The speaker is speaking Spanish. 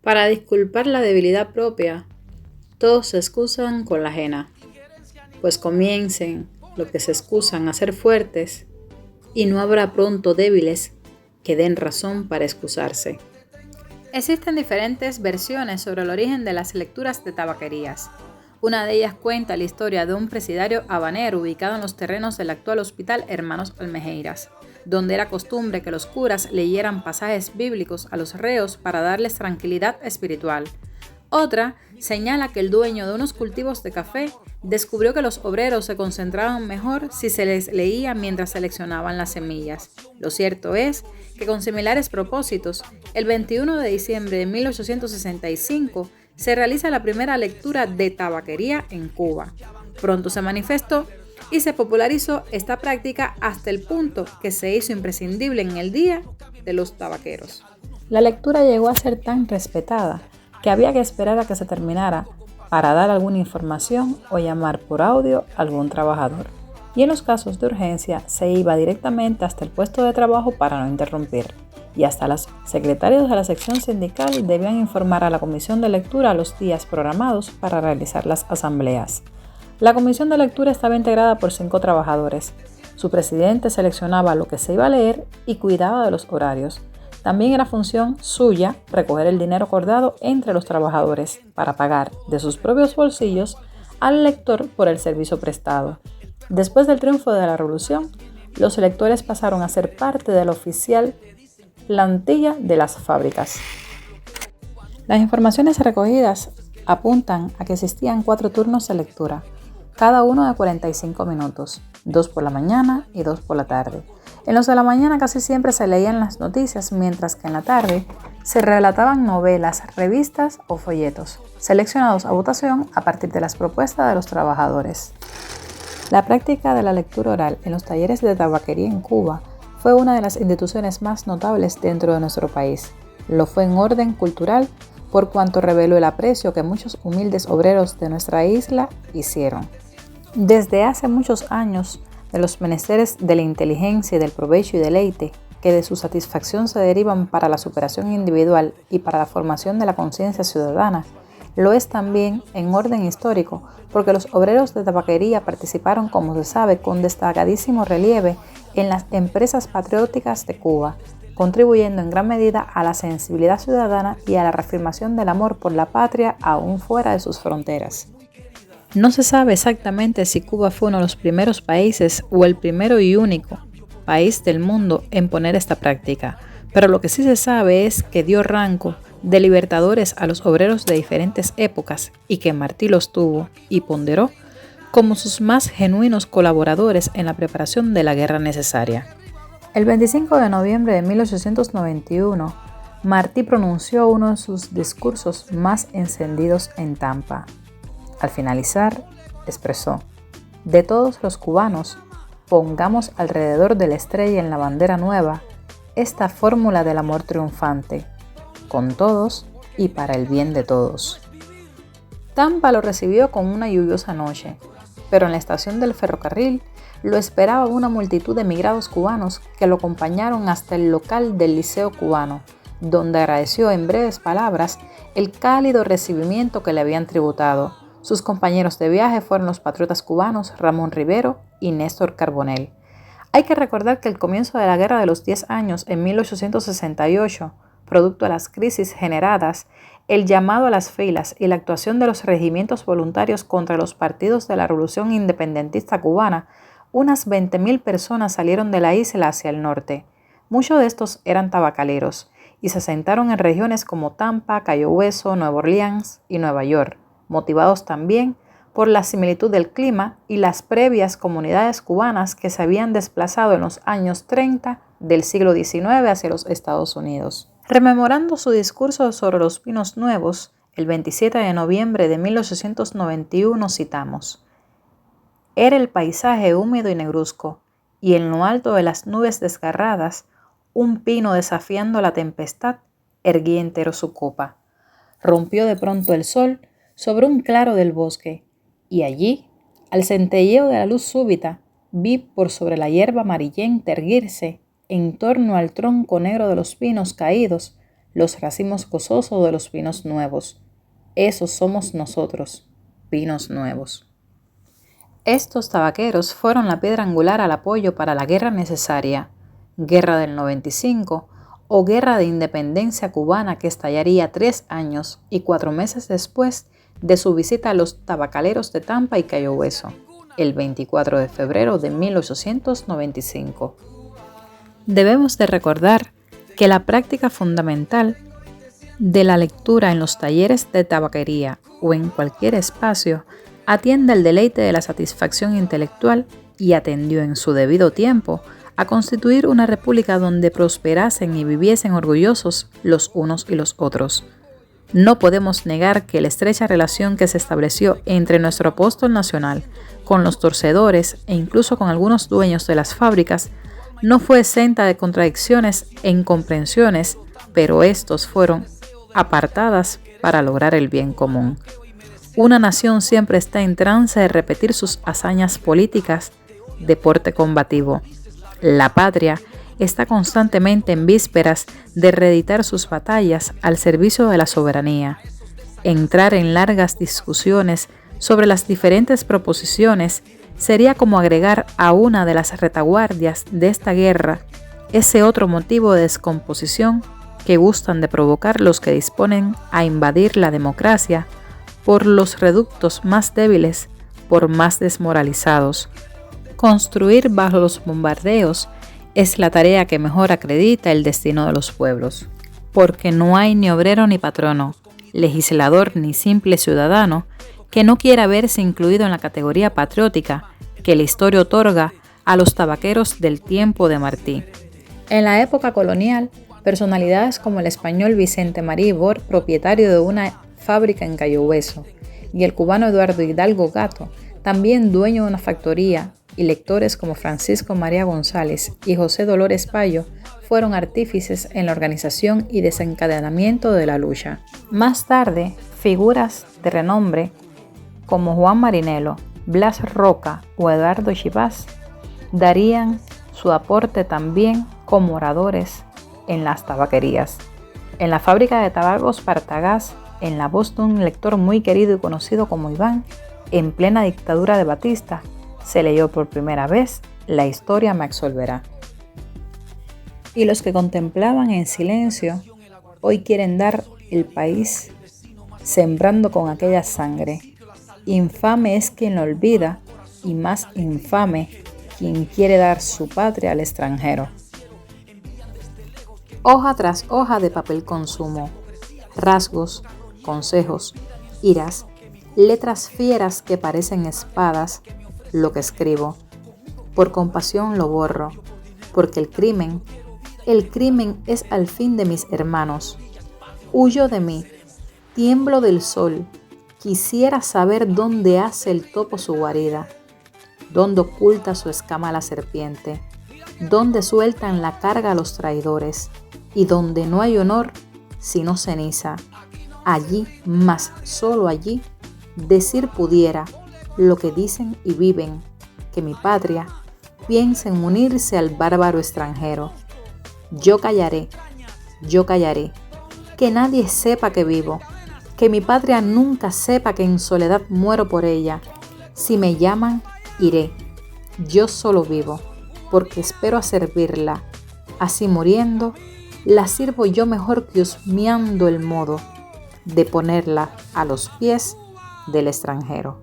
Para disculpar la debilidad propia, todos se excusan con la ajena, pues comiencen los que se excusan a ser fuertes, y no habrá pronto débiles que den razón para excusarse. Existen diferentes versiones sobre el origen de las lecturas de tabaquerías. Una de ellas cuenta la historia de un presidiario habanero ubicado en los terrenos del actual Hospital Hermanos Almejeiras, donde era costumbre que los curas leyeran pasajes bíblicos a los reos para darles tranquilidad espiritual. Otra señala que el dueño de unos cultivos de café descubrió que los obreros se concentraban mejor si se les leía mientras seleccionaban las semillas. Lo cierto es que con similares propósitos, el 21 de diciembre de 1865 se realiza la primera lectura de tabaquería en Cuba. Pronto se manifestó y se popularizó esta práctica hasta el punto que se hizo imprescindible en el Día de los Tabaqueros. La lectura llegó a ser tan respetada que había que esperar a que se terminara para dar alguna información o llamar por audio a algún trabajador. Y en los casos de urgencia se iba directamente hasta el puesto de trabajo para no interrumpir. Y hasta las secretarias de la sección sindical debían informar a la comisión de lectura los días programados para realizar las asambleas. La comisión de lectura estaba integrada por 5 trabajadores. Su presidente seleccionaba lo que se iba a leer y cuidaba de los horarios. También era función suya recoger el dinero acordado entre los trabajadores para pagar de sus propios bolsillos al lector por el servicio prestado. Después del triunfo de la Revolución, los lectores pasaron a ser parte de la oficial plantilla de las fábricas. Las informaciones recogidas apuntan a que existían 4 turnos de lectura, cada uno de 45 minutos, 2 por la mañana y 2 por la tarde. En los de la mañana casi siempre se leían las noticias, mientras que en la tarde se relataban novelas, revistas o folletos, seleccionados a votación a partir de las propuestas de los trabajadores. La práctica de la lectura oral en los talleres de tabaquería en Cuba fue una de las instituciones más notables dentro de nuestro país. Lo fue en orden cultural por cuanto reveló el aprecio que muchos humildes obreros de nuestra isla hicieron. Desde hace muchos años, de los menesteres de la inteligencia y del provecho y deleite, que de su satisfacción se derivan para la superación individual y para la formación de la conciencia ciudadana, lo es también en orden histórico, porque los obreros de tabaquería participaron, como se sabe, con destacadísimo relieve en las empresas patrióticas de Cuba, contribuyendo en gran medida a la sensibilidad ciudadana y a la reafirmación del amor por la patria aún fuera de sus fronteras. No se sabe exactamente si Cuba fue uno de los primeros países o el primero y único país del mundo en poner esta práctica, pero lo que sí se sabe es que dio rango de libertadores a los obreros de diferentes épocas y que Martí los tuvo y ponderó como sus más genuinos colaboradores en la preparación de la guerra necesaria. El 25 de noviembre de 1891, Martí pronunció uno de sus discursos más encendidos en Tampa. Al finalizar, expresó: de todos los cubanos, pongamos alrededor de la estrella en la bandera nueva esta fórmula del amor triunfante, con todos y para el bien de todos. Tampa lo recibió con una lluviosa noche, pero en la estación del ferrocarril lo esperaba una multitud de emigrados cubanos que lo acompañaron hasta el local del Liceo Cubano, donde agradeció en breves palabras el cálido recibimiento que le habían tributado. Sus compañeros de viaje fueron los patriotas cubanos Ramón Rivero y Néstor Carbonell. Hay que recordar que el comienzo de la Guerra de los 10 años en 1868, producto de las crisis generadas, el llamado a las filas y la actuación de los regimientos voluntarios contra los partidos de la Revolución Independentista Cubana, unas 20.000 personas salieron de la isla hacia el norte. Muchos de estos eran tabacaleros y se asentaron en regiones como Tampa, Cayo Hueso, Nueva Orleans y Nueva York, motivados también por la similitud del clima y las previas comunidades cubanas que se habían desplazado en los años 30 del siglo XIX hacia los Estados Unidos. Rememorando su discurso sobre los pinos nuevos, el 27 de noviembre de 1891 citamos: era el paisaje húmedo y negruzco, y en lo alto de las nubes desgarradas, un pino desafiando la tempestad erguía entero su copa. Rompió de pronto el sol sobre un claro del bosque, y allí, al centelleo de la luz súbita, vi por sobre la hierba amarillenta erguirse, en torno al tronco negro de los pinos caídos, los racimos gozosos de los vinos nuevos. Esos somos nosotros, vinos nuevos. Estos tabaqueros fueron la piedra angular al apoyo para la guerra necesaria, Guerra del 95 o Guerra de Independencia Cubana, que estallaría 3 años y 4 meses después de su visita a los tabacaleros de Tampa y Cayo Hueso, el 24 de febrero de 1895. Debemos de recordar que la práctica fundamental de la lectura en los talleres de tabaquería o en cualquier espacio atiende al deleite de la satisfacción intelectual y atendió en su debido tiempo a constituir una república donde prosperasen y viviesen orgullosos los unos y los otros. No podemos negar que la estrecha relación que se estableció entre nuestro apóstol nacional con los torcedores e incluso con algunos dueños de las fábricas no fue exenta de contradicciones e incomprensiones, pero estos fueron apartadas para lograr el bien común. Una nación siempre está en trance de repetir sus hazañas políticas de porte combativo. La patria está constantemente en vísperas de reeditar sus batallas al servicio de la soberanía. Entrar en largas discusiones sobre las diferentes proposiciones sería como agregar a una de las retaguardias de esta guerra ese otro motivo de descomposición que gustan de provocar los que disponen a invadir la democracia por los reductos más débiles, por más desmoralizados. Construir bajo los bombardeos es la tarea que mejor acredita el destino de los pueblos, porque no hay ni obrero ni patrono, legislador ni simple ciudadano que no quiera verse incluido en la categoría patriótica que la historia otorga a los tabaqueros del tiempo de Martí. En la época colonial, personalidades como el español Vicente Marí Bor, propietario de una fábrica en Cayo Hueso, y el cubano Eduardo Hidalgo Gato, también dueño de una factoría, y lectores como Francisco María González y José Dolores Payo fueron artífices en la organización y desencadenamiento de la lucha. Más tarde, figuras de renombre como Juan Marinelo, Blas Roca o Eduardo Chivas darían su aporte también como oradores en las tabaquerías. En la fábrica de tabacos Partagás, en la voz de un lector muy querido y conocido como Iván, en plena dictadura de Batista, se leyó por primera vez La historia me absolverá. Y los que contemplaban en silencio, hoy quieren dar el país sembrando con aquella sangre. Infame es quien lo olvida y más infame quien quiere dar su patria al extranjero. Hoja tras hoja de papel consumo, rasgos, consejos, iras, letras fieras que parecen espadas, lo que escribo. Por compasión lo borro, porque el crimen es al fin de mis hermanos. Huyo de mí, tiemblo del sol, quisiera saber dónde hace el topo su guarida, dónde oculta su escama la serpiente, dónde sueltan la carga los traidores, y donde no hay honor sino ceniza. Allí, mas solo allí, decir pudiera lo que dicen y viven, que mi patria piensa en unirse al bárbaro extranjero. Yo callaré, que nadie sepa que vivo, que mi patria nunca sepa que en soledad muero por ella. Si me llaman, iré, yo solo vivo, porque espero a servirla. Así muriendo, la sirvo yo mejor que husmeando el modo de ponerla a los pies del extranjero.